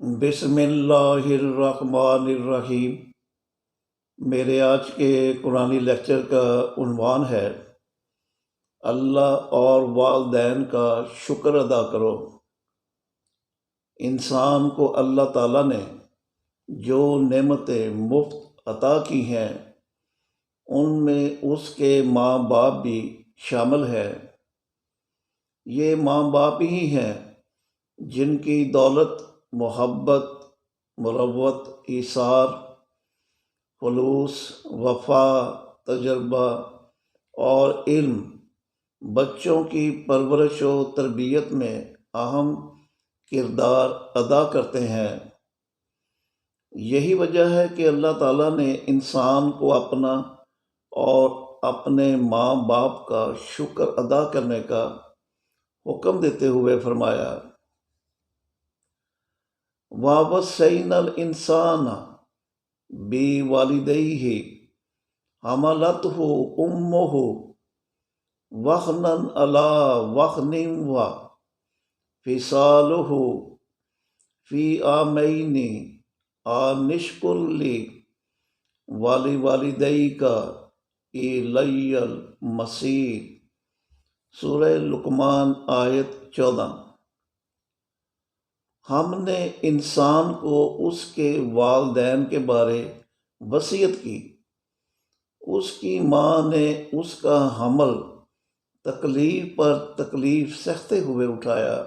بسم اللہ الرحمن الرحیم۔ میرے آج کے قرآنی لیکچر کا عنوان ہے اللہ اور والدین کا شکر ادا کرو۔ انسان کو اللہ تعالیٰ نے جو نعمتیں مفت عطا کی ہیں ان میں اس کے ماں باپ بھی شامل ہے۔ یہ ماں باپ ہی ہیں جن کی دولت، محبت، مروت، ایثار، خلوص، وفا، تجربہ اور علم بچوں کی پرورش و تربیت میں اہم کردار ادا کرتے ہیں۔ یہی وجہ ہے کہ اللہ تعالیٰ نے انسان کو اپنا اور اپنے ماں باپ کا شکر ادا کرنے کا حکم دیتے ہوئے فرمایا، وَوَصَّيْنَا الْإِنسَانَ بِوَالِدَيْهِ حَمَلَتْهُ أُمُّهُ وَهْنًا عَلَىٰ وَهْنٍ وَفِصَالُهُ فِي عَامَيْنِ أَنِ اشْكُرْ لِي وَلِوَالِدَيْكَ إِلَيَّ الْمَصِيرُ۔ سورہ لقمان آیت 14۔ ہم نے انسان کو اس کے والدین کے بارے وصیت کی۔ اس کی ماں نے اس کا حمل تکلیف پر تکلیف سہتے ہوئے اٹھایا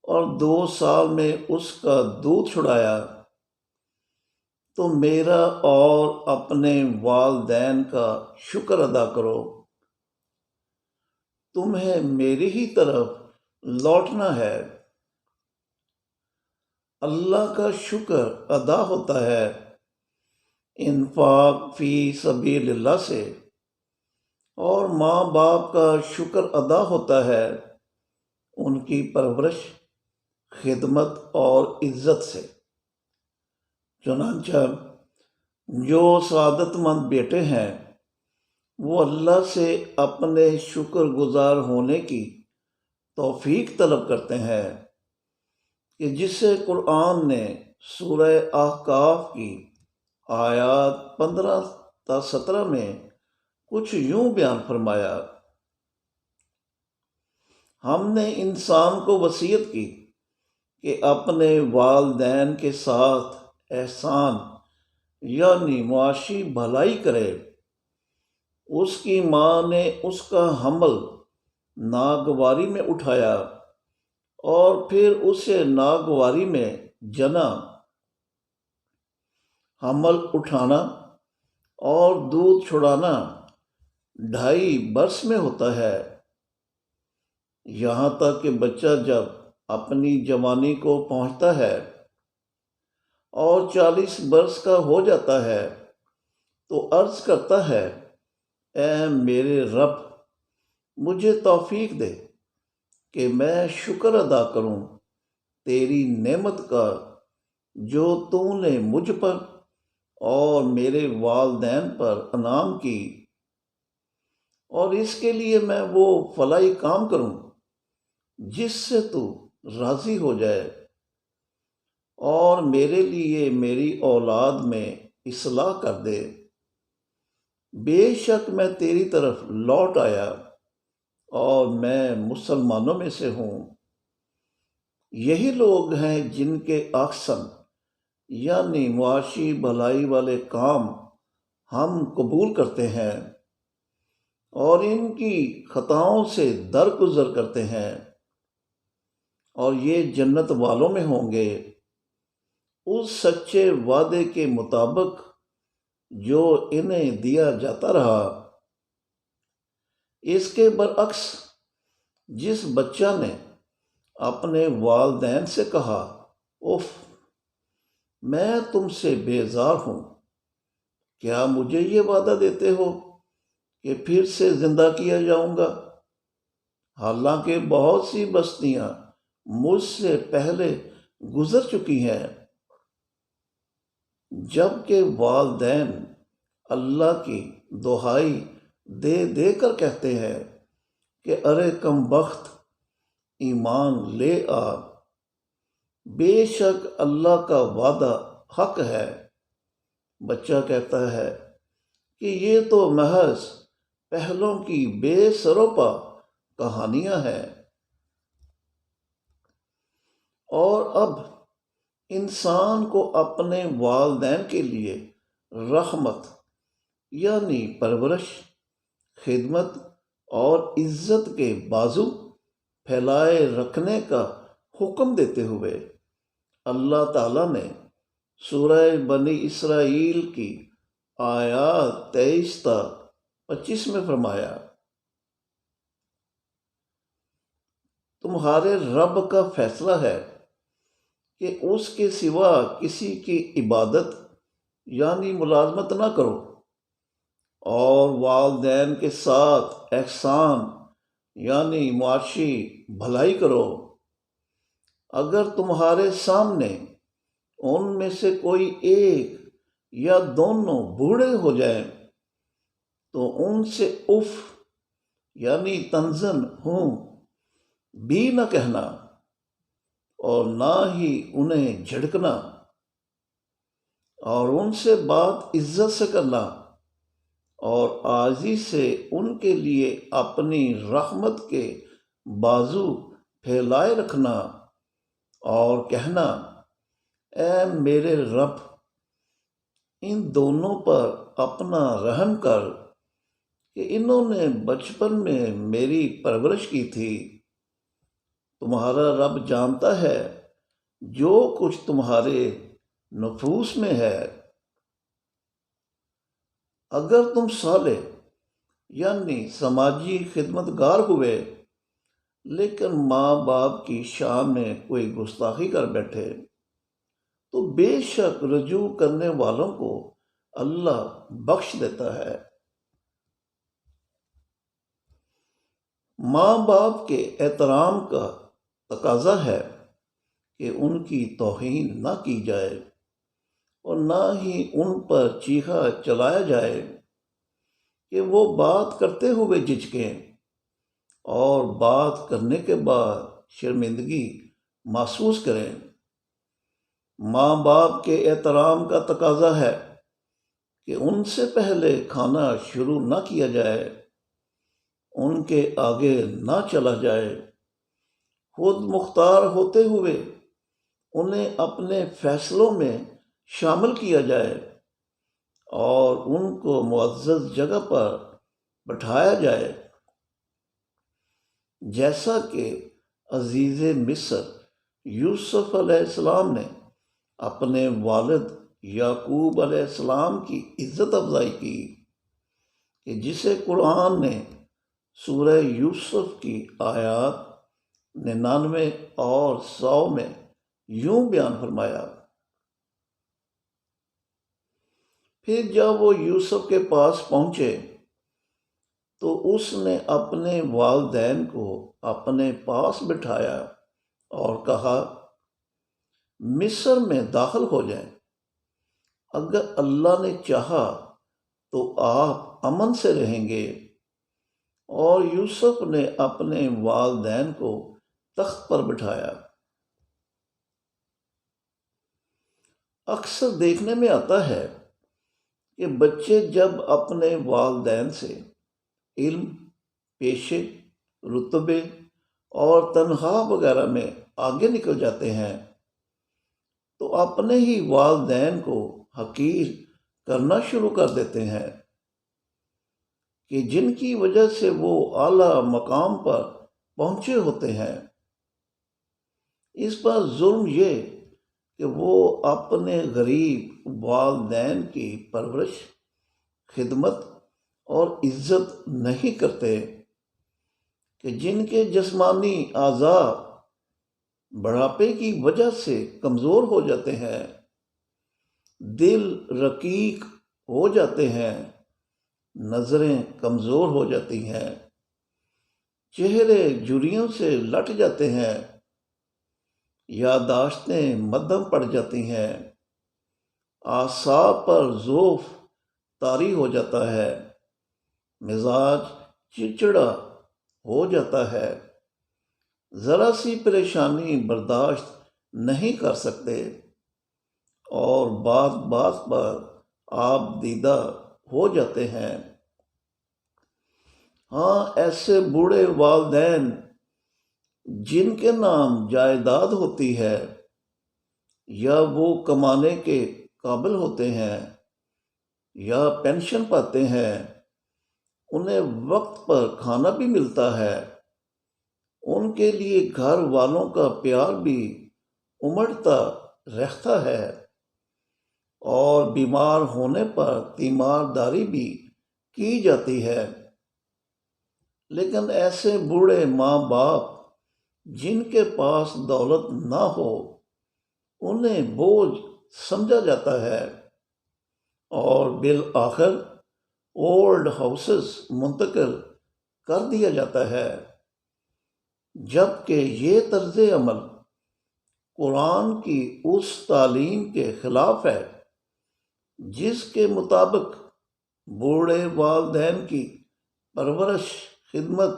اور 2 سال میں اس کا دودھ چھڑایا۔ تو میرا اور اپنے والدین کا شکر ادا کرو۔ تمہیں میری ہی طرف لوٹنا ہے۔ اللہ کا شکر ادا ہوتا ہے انفاق فی سبیل اللہ سے، اور ماں باپ کا شکر ادا ہوتا ہے ان کی پرورش، خدمت اور عزت سے۔ چنانچہ جو سعادت مند بیٹے ہیں وہ اللہ سے اپنے شکر گزار ہونے کی توفیق طلب کرتے ہیں، کہ جسے قرآن نے سورہ احقاف کی آیات 15 تا 17 میں کچھ یوں بیان فرمایا، ہم نے انسان کو وصیت کی کہ اپنے والدین کے ساتھ احسان یعنی معاشی بھلائی کرے۔ اس کی ماں نے اس کا حمل ناگواری میں اٹھایا اور پھر اسے ناگواری میں جنا۔ حمل اٹھانا اور دودھ چھڑانا 2.5 برس میں ہوتا ہے، یہاں تک کہ بچہ جب اپنی جوانی کو پہنچتا ہے اور 40 برس کا ہو جاتا ہے تو عرض کرتا ہے، اے میرے رب، مجھے توفیق دے کہ میں شکر ادا کروں تیری نعمت کا جو تو نے مجھ پر اور میرے والدین پر انعام کی، اور اس کے لیے میں وہ فلاحی کام کروں جس سے تو راضی ہو جائے، اور میرے لیے میری اولاد میں اصلاح کر دے۔ بے شک میں تیری طرف لوٹ آیا اور میں مسلمانوں میں سے ہوں۔ یہی لوگ ہیں جن کے احسن یعنی معاشی بھلائی والے کام ہم قبول کرتے ہیں اور ان کی خطاؤں سے درگزر کرتے ہیں، اور یہ جنت والوں میں ہوں گے اس سچے وعدے کے مطابق جو انہیں دیا جاتا رہا۔ اس کے برعکس جس بچہ نے اپنے والدین سے کہا، اف، میں تم سے بیزار ہوں، کیا مجھے یہ وعدہ دیتے ہو کہ پھر سے زندہ کیا جاؤں گا، حالانکہ بہت سی بستیاں مجھ سے پہلے گزر چکی ہیں۔ جب کہ والدین اللہ کی دہائی دے دے کر کہتے ہیں کہ ارے کم بخت، ایمان لے آ، بے شک اللہ کا وعدہ حق ہے۔ بچہ کہتا ہے کہ یہ تو محض پہلوں کی بے سروپا کہانیاں ہیں، اور اب انسان کو اپنے والدین کے لیے رحمت یعنی پرورش، خدمت اور عزت کے بازو پھیلائے رکھنے کا حکم دیتے ہوئے اللہ تعالیٰ نے سورہ بنی اسرائیل کی آیات 23 تا 25 میں فرمایا، تمہارے رب کا فیصلہ ہے کہ اس کے سوا کسی کی عبادت یعنی ملازمت نہ کرو، اور والدین کے ساتھ احسان یعنی معاشی بھلائی کرو۔ اگر تمہارے سامنے ان میں سے کوئی ایک یا دونوں بوڑھے ہو جائیں تو ان سے اف یعنی تنزن ہوں بھی نہ کہنا، اور نہ ہی انہیں جھڑکنا، اور ان سے بات عزت سے کرنا، اور عاجزی سے ان کے لیے اپنی رحمت کے بازو پھیلائے رکھنا، اور کہنا، اے میرے رب، ان دونوں پر اپنا رحم کر کہ انہوں نے بچپن میں میری پرورش کی تھی۔ تمہارا رب جانتا ہے جو کچھ تمہارے نفوس میں ہے۔ اگر تم صالح یعنی سماجی خدمتگار ہوئے لیکن ماں باپ کی شان میں کوئی گستاخی کر بیٹھے تو بے شک رجوع کرنے والوں کو اللہ بخش دیتا ہے۔ ماں باپ کے احترام کا تقاضا ہے کہ ان کی توہین نہ کی جائے اور نہ ہی ان پر چیخا چلایا جائے کہ وہ بات کرتے ہوئے جھجکیں اور بات کرنے کے بعد شرمندگی محسوس کریں۔ ماں باپ کے احترام کا تقاضا ہے کہ ان سے پہلے کھانا شروع نہ کیا جائے، ان کے آگے نہ چلا جائے، خود مختار ہوتے ہوئے انہیں اپنے فیصلوں میں شامل کیا جائے اور ان کو معزز جگہ پر بٹھایا جائے، جیسا کہ عزیز مصر یوسف علیہ السلام نے اپنے والد یعقوب علیہ السلام کی عزت افزائی کی، کہ جسے قرآن نے سورہ یوسف کی آیات 99 اور 100 میں یوں بیان فرمایا، پھر جب وہ یوسف کے پاس پہنچے تو اس نے اپنے والدین کو اپنے پاس بٹھایا اور کہا، مصر میں داخل ہو جائیں، اگر اللہ نے چاہا تو آپ امن سے رہیں گے۔ اور یوسف نے اپنے والدین کو تخت پر بٹھایا۔ اکثر دیکھنے میں آتا ہے کہ بچے جب اپنے والدین سے علم، پیشے، رتبے اور تنخواہ وغیرہ میں آگے نکل جاتے ہیں تو اپنے ہی والدین کو حقیر کرنا شروع کر دیتے ہیں، کہ جن کی وجہ سے وہ اعلیٰ مقام پر پہنچے ہوتے ہیں۔ اس پر ظلم یہ کہ وہ اپنے غریب والدین کی پرورش، خدمت اور عزت نہیں کرتے، کہ جن کے جسمانی اعضاء بڑھاپے کی وجہ سے کمزور ہو جاتے ہیں، دل رقیق ہو جاتے ہیں، نظریں کمزور ہو جاتی ہیں، چہرے جھریوں سے لٹ جاتے ہیں، یادداشتیں مدھم پڑ جاتی ہیں، اعصاب پر ضعف طاری ہو جاتا ہے، مزاج چڑچڑا ہو جاتا ہے، ذرا سی پریشانی برداشت نہیں کر سکتے، اور بات بات پر آپ دیدہ ہو جاتے ہیں۔ ہاں، ایسے بوڑھے والدین جن کے نام جائیداد ہوتی ہے یا وہ کمانے کے قابل ہوتے ہیں یا پینشن پاتے ہیں، انہیں وقت پر کھانا بھی ملتا ہے، ان کے لیے گھر والوں کا پیار بھی امڑتا رہتا ہے، اور بیمار ہونے پر تیمارداری بھی کی جاتی ہے۔ لیکن ایسے بوڑھے ماں باپ جن کے پاس دولت نہ ہو، انہیں بوجھ سمجھا جاتا ہے اور بالآخر اولڈ ہاؤسز منتقل کر دیا جاتا ہے، جبکہ یہ طرز عمل قرآن کی اس تعلیم کے خلاف ہے جس کے مطابق بوڑھے والدین کی پرورش، خدمت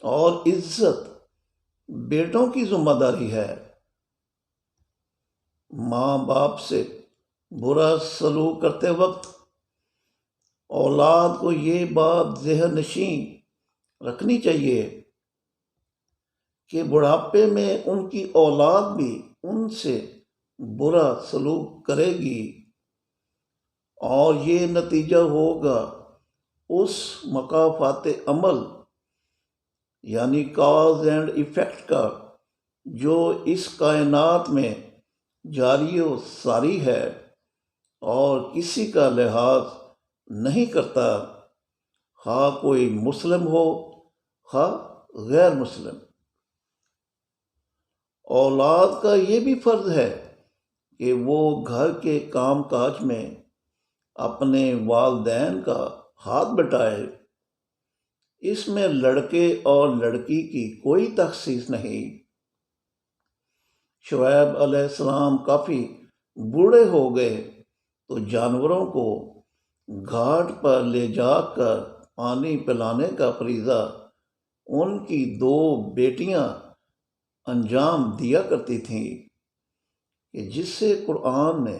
اور عزت بیٹوں کی ذمہ داری ہے۔ ماں باپ سے برا سلوک کرتے وقت اولاد کو یہ بات ذہن نشین رکھنی چاہیے کہ بڑھاپے میں ان کی اولاد بھی ان سے برا سلوک کرے گی، اور یہ نتیجہ ہوگا اس مکافات عمل یعنی کاز اینڈ ایفیکٹ کا جو اس کائنات میں جاری و ساری ہے اور کسی کا لحاظ نہیں کرتا، خواہ کوئی مسلم ہو خواہ غیر مسلم۔ اولاد کا یہ بھی فرض ہے کہ وہ گھر کے کام کاج میں اپنے والدین کا ہاتھ بٹائے۔ اس میں لڑکے اور لڑکی کی کوئی تخصیص نہیں۔ شعیب علیہ السلام کافی بوڑھے ہو گئے تو جانوروں کو گھاٹ پر لے جا کر پانی پلانے کا فریضہ ان کی 2 بیٹیاں انجام دیا کرتی تھیں، کہ جس سے قرآن نے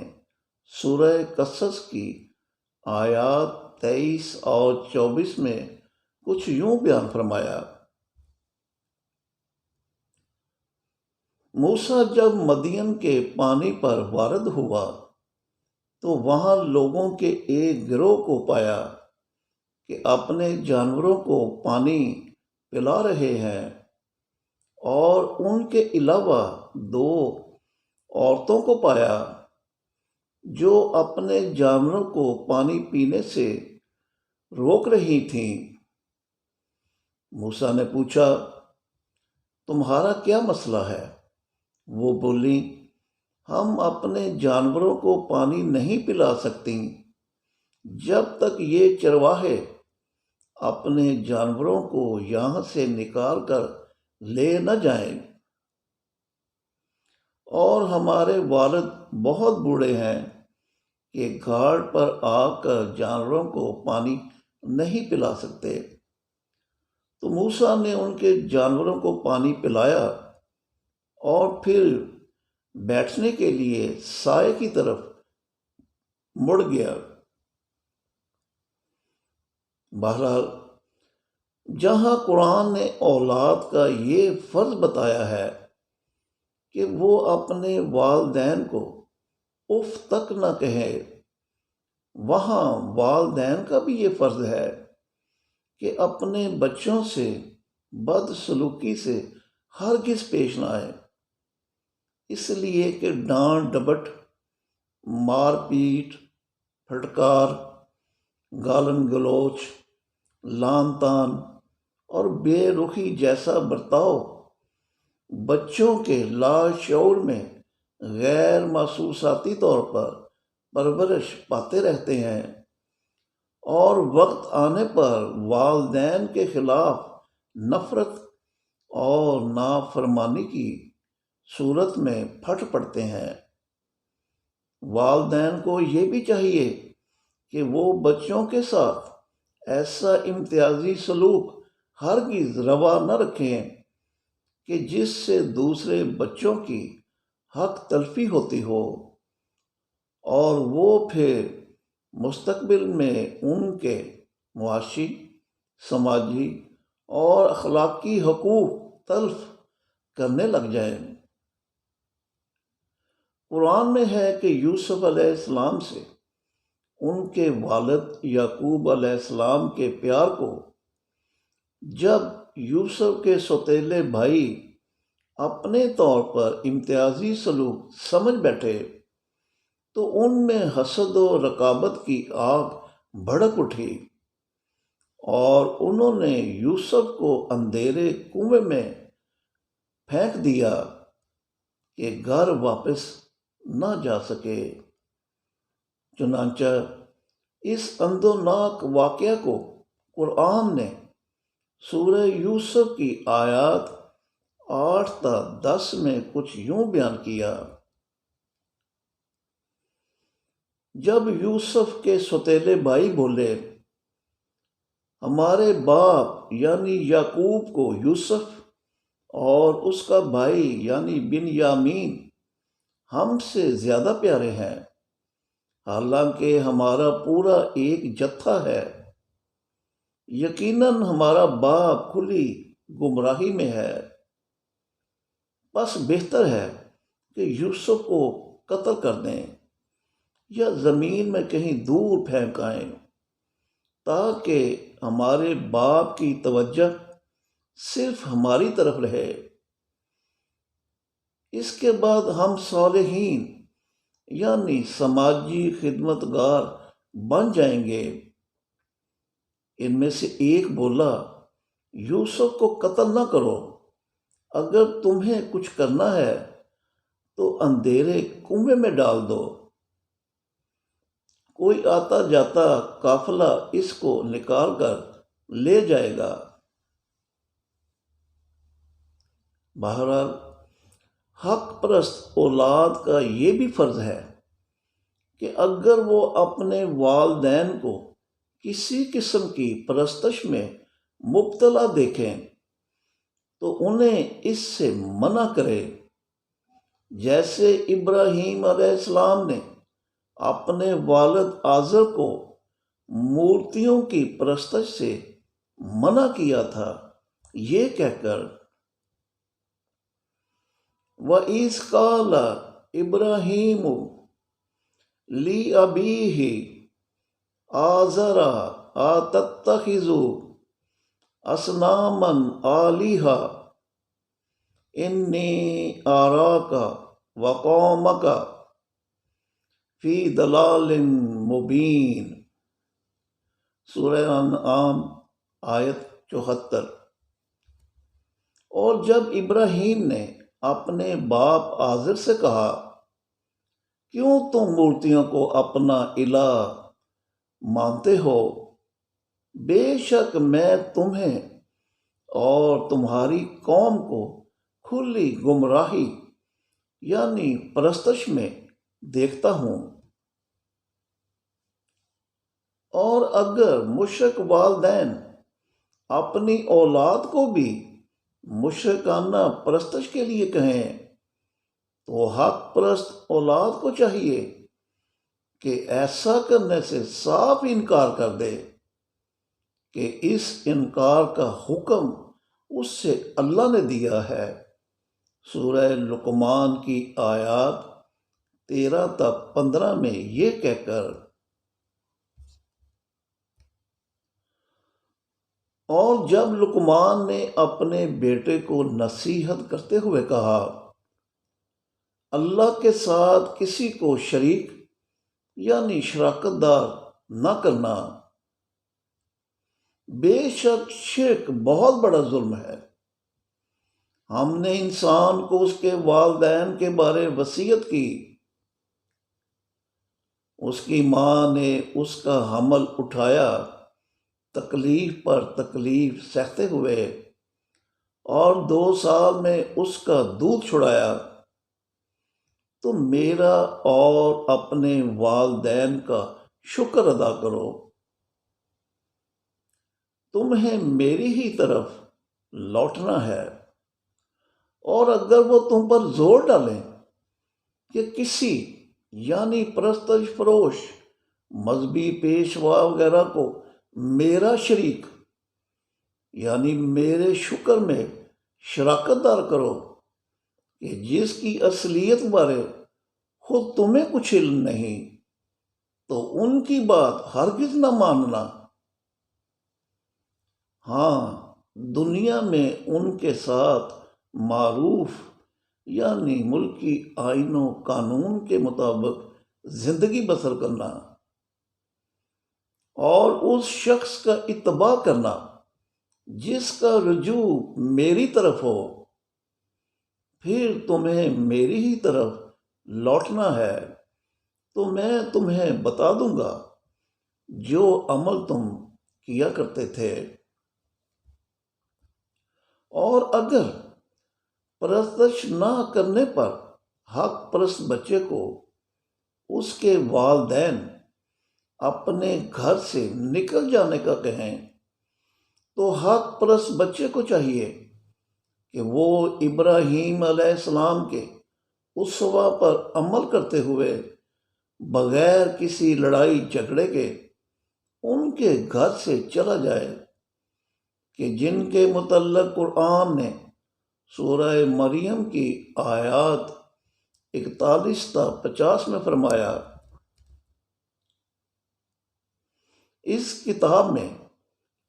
سورہ قصص کی آیات 23 اور 24 میں کچھ یوں بیان فرمایا: موسیٰ جب مدین کے پانی پر وارد ہوا تو وہاں لوگوں کے ایک گروہ کو پایا کہ اپنے جانوروں کو پانی پلا رہے ہیں، اور ان کے علاوہ 2 عورتوں کو پایا جو اپنے جانوروں کو پانی پینے سے روک رہی تھیں۔ موسیٰ نے پوچھا، تمہارا کیا مسئلہ ہے؟ وہ بولیں، ہم اپنے جانوروں کو پانی نہیں پلا سکتی جب تک یہ چرواہے اپنے جانوروں کو یہاں سے نکال کر لے نہ جائیں، اور ہمارے والد بہت بوڑھے ہیں کہ گھاٹ پر آ کر جانوروں کو پانی نہیں پلا سکتے۔ تو موسیٰ نے ان کے جانوروں کو پانی پلایا اور پھر بیٹھنے کے لیے سائے کی طرف مڑ گیا۔ بہرحال، جہاں قرآن نے اولاد کا یہ فرض بتایا ہے کہ وہ اپنے والدین کو اف تک نہ کہے، وہاں والدین کا بھی یہ فرض ہے کہ اپنے بچوں سے بد سلوکی سے ہرگز پیش نہ آئے، اس لیے کہ ڈانٹ ڈپٹ، مار پیٹ، پھٹکار، گالن گلوچ، لان تان اور بے رخی جیسا برتاؤ بچوں کے لاشعور میں غیر محسوساتی طور پر پرورش پاتے رہتے ہیں، اور وقت آنے پر والدین کے خلاف نفرت اور نافرمانی کی صورت میں پھٹ پڑتے ہیں۔ والدین کو یہ بھی چاہیے کہ وہ بچوں کے ساتھ ایسا امتیازی سلوک ہرگز روا نہ رکھیں کہ جس سے دوسرے بچوں کی حق تلفی ہوتی ہو اور وہ پھر مستقبل میں ان کے معاشی، سماجی اور اخلاقی حقوق تلف کرنے لگ جائیں۔ قرآن میں ہے کہ یوسف علیہ السلام سے ان کے والد یعقوب علیہ السلام کے پیار کو جب یوسف کے سوتیلے بھائی اپنے طور پر امتیازی سلوک سمجھ بیٹھے تو ان میں حسد و رقابت کی آگ بھڑک اٹھی اور انہوں نے یوسف کو اندھیرے کنویں میں پھینک دیا کہ گھر واپس نہ جا سکے۔ چنانچہ اس اندوناک واقعہ کو قرآن نے سورہ یوسف کی آیات 8 تا 10 میں کچھ یوں بیان کیا۔ جب یوسف کے سوتیلے بھائی بولے، ہمارے باپ یعنی یعقوب کو یوسف اور اس کا بھائی یعنی بنیامین ہم سے زیادہ پیارے ہیں، حالانکہ ہمارا پورا ایک جتھا ہے، یقیناً ہمارا باپ کھلی گمراہی میں ہے، بس بہتر ہے کہ یوسف کو قتل کر دیں یا زمین میں کہیں دور پھینک آئیں تاکہ ہمارے باپ کی توجہ صرف ہماری طرف رہے۔ اس کے بعد ہم صالحین یعنی سماجی خدمتگار بن جائیں گے۔ ان میں سے ایک بولا، یوسف کو قتل نہ کرو، اگر تمہیں کچھ کرنا ہے تو اندھیرے کنویں میں ڈال دو، کوئی آتا جاتا قافلہ اس کو نکال کر لے جائے گا۔ بہرحال حق پرست اولاد کا یہ بھی فرض ہے کہ اگر وہ اپنے والدین کو کسی قسم کی پرستش میں مبتلا دیکھیں تو انہیں اس سے منع کرے، جیسے ابراہیم علیہ السلام نے اپنے والد آزر کو مورتیوں کی پرستش سے منع کیا تھا، یہ کہہ کر وَإِذْ قَالَ إِبْرَاهِيمُ لِأَبِيهِ آزَرَ أَتَتَّخِذُ أَصْنَامًا آلِهَةً إِنِّي أَرَاكَ وَقَوْمَكَ فی ضلال مبین۔ سورہ انعام آیت 74۔ اور جب ابراہیم نے اپنے باپ آزر سے کہا، کیوں تم مورتیوں کو اپنا الہ مانتے ہو؟ بے شک میں تمہیں اور تمہاری قوم کو کھلی گمراہی یعنی پرستش میں دیکھتا ہوں۔ اور اگر مشرک والدین اپنی اولاد کو بھی مشرکانہ پرستش کے لیے کہیں تو حق پرست اولاد کو چاہیے کہ ایسا کرنے سے صاف انکار کر دے کہ اس انکار کا حکم اس سے اللہ نے دیا ہے۔ سورہ لقمان کی آیات 13 تا 15 میں یہ کہہ کر، اور جب لقمان نے اپنے بیٹے کو نصیحت کرتے ہوئے کہا، اللہ کے ساتھ کسی کو شریک یعنی شراکت دار نہ کرنا، بے شک شرک بہت بڑا ظلم ہے۔ ہم نے انسان کو اس کے والدین کے بارے وصیت کی، اس کی ماں نے اس کا حمل اٹھایا تکلیف پر تکلیف سہتے ہوئے، اور 2 سال میں اس کا دودھ چھڑایا، تو میرا اور اپنے والدین کا شکر ادا کرو، تمہیں میری ہی طرف لوٹنا ہے۔ اور اگر وہ تم پر زور ڈالیں کہ کسی یعنی پرستش فروش مذہبی پیشوا وغیرہ کو میرا شریک یعنی میرے شکر میں شراکت دار کرو کہ جس کی اصلیت بارے خود تمہیں کچھ علم نہیں، تو ان کی بات ہرگز نہ ماننا۔ ہاں، دنیا میں ان کے ساتھ معروف یعنی ملکی آئین و قانون کے مطابق زندگی بسر کرنا اور اس شخص کا اتباع کرنا جس کا رجوع میری طرف ہو، پھر تمہیں میری ہی طرف لوٹنا ہے تو میں تمہیں بتا دوں گا جو عمل تم کیا کرتے تھے۔ اور اگر پرستش نہ کرنے پر حق پرست بچے کو اس کے والدین اپنے گھر سے نکل جانے کا کہیں، تو حق پرست بچے کو چاہیے کہ وہ ابراہیم علیہ السلام کے اسوہ پر عمل کرتے ہوئے بغیر کسی لڑائی جھگڑے کے ان کے گھر سے چلا جائے، کہ جن کے متعلق قرآن نے سورہ مریم کی آیات 41 تا 50 میں فرمایا، اس کتاب میں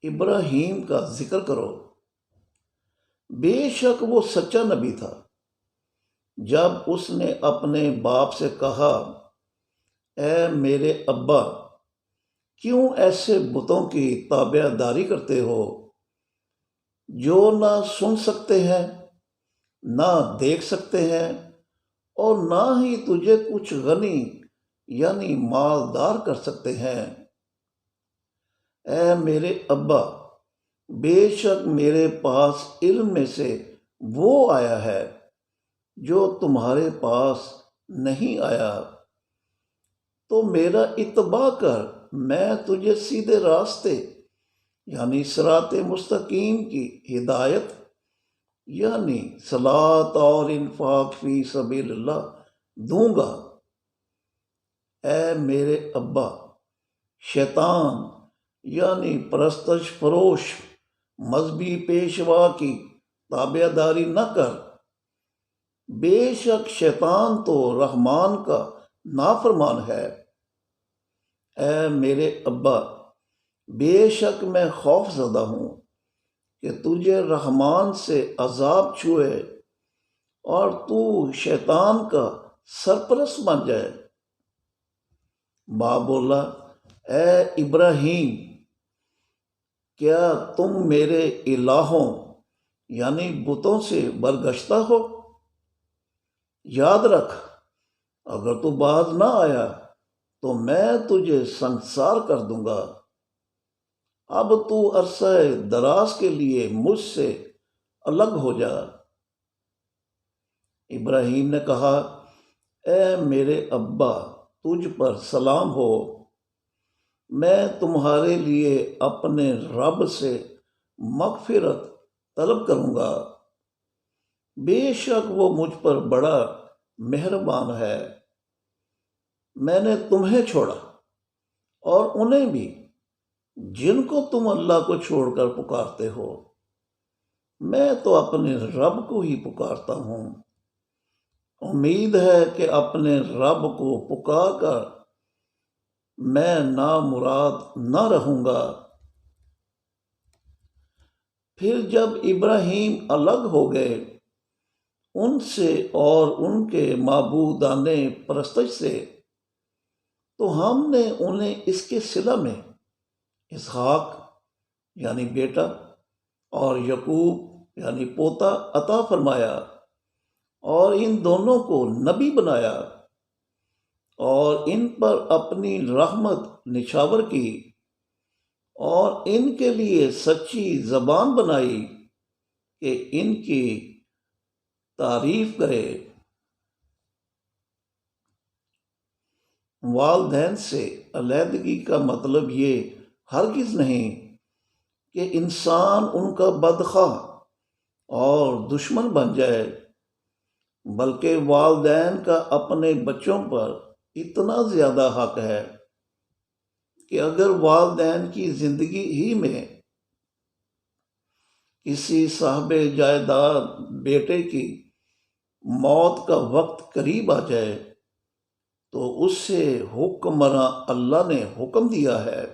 ابراہیم کا ذکر کرو، بے شک وہ سچا نبی تھا۔ جب اس نے اپنے باپ سے کہا، اے میرے ابا، کیوں ایسے بتوں کی تابع داری کرتے ہو جو نہ سن سکتے ہیں، نہ دیکھ سکتے ہیں، اور نہ ہی تجھے کچھ غنی یعنی مالدار کر سکتے ہیں؟ اے میرے ابا، بے شک میرے پاس علم میں سے وہ آیا ہے جو تمہارے پاس نہیں آیا، تو میرا اتباع کر، میں تجھے سیدھے راستے یعنی صراط مستقیم کی ہدایت یعنی صلاۃ اور انفاق فی سبیل اللہ دوں گا۔ اے میرے ابا، شیطان یعنی پرستش فروش مذہبی پیشوا کی تابع داری نہ کر، بے شک شیطان تو رحمان کا نافرمان ہے۔ اے میرے ابا، بے شک میں خوف زدہ ہوں کہ تجھے رحمان سے عذاب چھوئے اور تو شیطان کا سرپرست بن جائے۔ باپ بولا، اے ابراہیم، کیا تم میرے الہوں یعنی بتوں سے برگشتہ ہو؟ یاد رکھ، اگر تو باز نہ آیا تو میں تجھے سنسار کر دوں گا۔ اب تو عرصہ دراز کے لیے مجھ سے الگ ہو جا۔ ابراہیم نے کہا، اے میرے ابا، تجھ پر سلام ہو، میں تمہارے لیے اپنے رب سے مغفرت طلب کروں گا، بے شک وہ مجھ پر بڑا مہربان ہے۔ میں نے تمہیں چھوڑا اور انہیں بھی جن کو تم اللہ کو چھوڑ کر پکارتے ہو، میں تو اپنے رب کو ہی پکارتا ہوں۔ امید ہے کہ اپنے رب کو پکار کر میں نامراد نہ رہوں گا۔ پھر جب ابراہیم الگ ہو گئے ان سے اور ان کے معبودان پرستش سے، تو ہم نے انہیں اس کے صلہ میں اسحاق یعنی بیٹا اور یعقوب یعنی پوتا عطا فرمایا، اور ان دونوں کو نبی بنایا اور ان پر اپنی رحمت نچھاور کی، اور ان کے لیے سچی زبان بنائی کہ ان کی تعریف کرے۔ والدین سے علیحدگی کا مطلب یہ ہرگز نہیں کہ انسان ان کا بدخواہ اور دشمن بن جائے، بلکہ والدین کا اپنے بچوں پر اتنا زیادہ حق ہے کہ اگر والدین کی زندگی ہی میں کسی صاحب جائیداد بیٹے کی موت کا وقت قریب آ جائے تو اس سے حکمراں اللہ نے حکم دیا ہے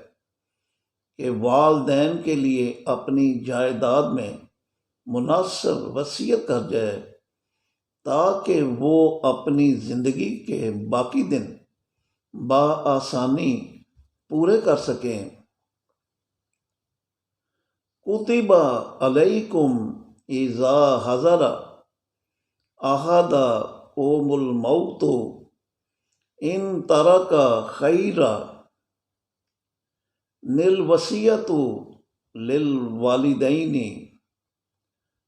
کہ والدین کے لیے اپنی جائیداد میں مناسب وصیت کر جائے تاکہ وہ اپنی زندگی کے باقی دن بآسانی پورے کر سکیں۔ کتب علیکم اذا حضر احدکم الموت ان ترک خیرا الوصیۃ للوالدین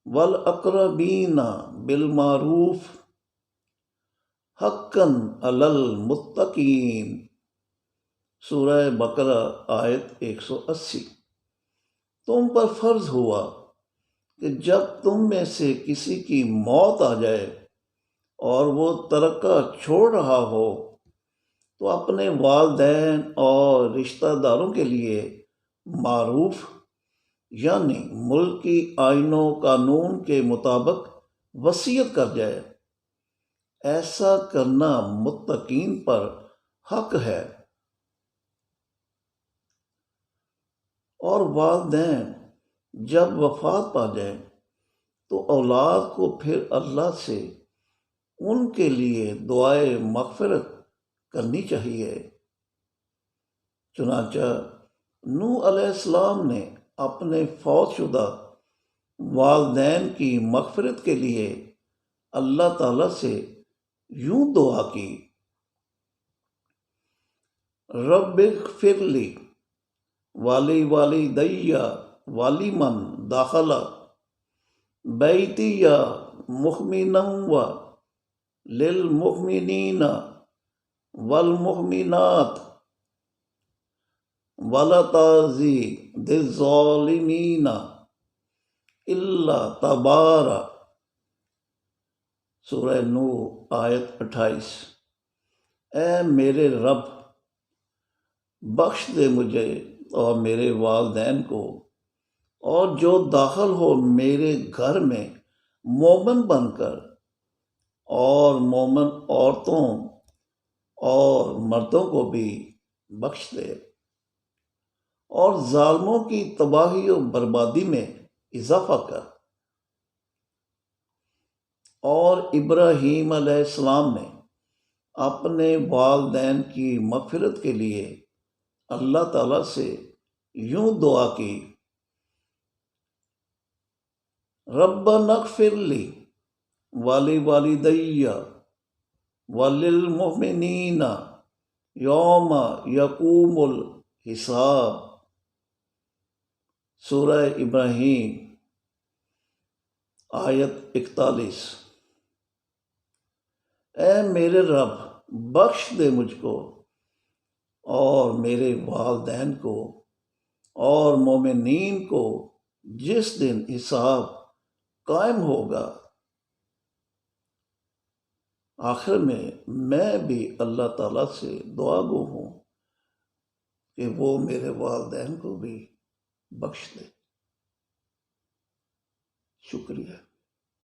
والاقربین بالمعروف حقا علی المتقین، سورہ بقرہ آیت 180۔ تم پر فرض ہوا کہ جب تم میں سے کسی کی موت آ جائے اور وہ ترکہ چھوڑ رہا ہو تو اپنے والدین اور رشتہ داروں کے لیے معروف یعنی ملکی آئین و قانون کے مطابق وصیت کر جائے۔ ایسا کرنا متقین پر حق ہے۔ اور والدین جب وفات پا جائیں تو اولاد کو پھر اللہ سے ان کے لیے دعائے مغفرت کرنی چاہیے۔ چنانچہ نوح علیہ السلام نے اپنے فوت شدہ والدین کی مغفرت کے لیے اللہ تعالیٰ سے یوں دعا کی: رب اغفر لی والی والدی ولمن دخل بیتی مؤمنا للمؤمنین والمؤمنات ولا تزد الظالمین الا تبارا، سورہ نوح آیت 28۔ اے میرے رب، بخش دے مجھے اور میرے والدین کو، اور جو داخل ہو میرے گھر میں مومن بن کر، اور مومن عورتوں اور مردوں کو بھی بخش دے، اور ظالموں کی تباہی و بربادی میں اضافہ کر۔ اور ابراہیم علیہ السلام نے اپنے والدین کی مغفرت کے لیے اللہ تعالیٰ سے یوں دعا کی: ربنا اغفر لی والی والدی وللمؤمنین یوم یقوم الحساب، سورہ ابراہیم آیت 41۔ اے میرے رب، بخش دے مجھ کو اور میرے والدین کو اور مومنین کو جس دن حساب قائم ہوگا۔ آخر میں بھی اللہ تعالیٰ سے دعا گو ہوں کہ وہ میرے والدین کو بھی بخش دے۔ شکریہ۔